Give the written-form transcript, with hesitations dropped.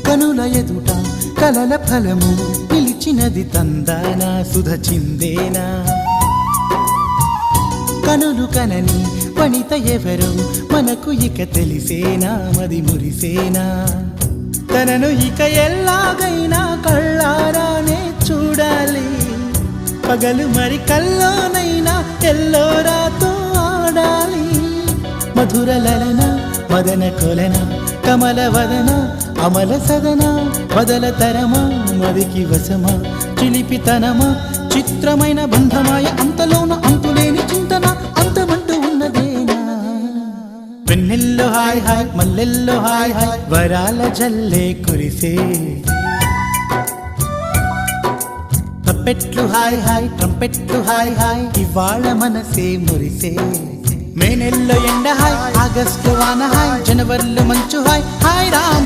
కనుల ఎదుట కలల ఫలము పిలిచినది తందానా సుధ చిందేనా కనులు కనని వనిత ఎవరు మనకు ఇక తెలిసేనా మది మురిసేనా తనను ఇక ఎల్లాగైనా కళ్ళారానే చూడాలి పగలు మరి కల్లోనైనా ఎల్లోరాతో ఆడాలి మధుర లలన మదన కొలన కమల వదన అమల సదన బదల తరమా మదికి వశమా చిలిపితనమా చిత్రమైన బంధమాయ అంతలోన అంతులేని చింతన అంతమంటూ ఉన్నదేనా వెన్నెల్లో హాయ్ హాయ్ మల్లెల్లో హాయ్ హాయ్ వరాల జల్లే కురిసే తప్పెట్లు హాయ్ హాయ్ ట్రంపెట్లు హాయ్ హాయ్ ఇవాళ మనసే మురిసే మే నెల్లో ఎండ హాయ్ ఆగస్టు వాన హాయ్ జనవరిలో మంచు హాయ్ హాయ్ రామ్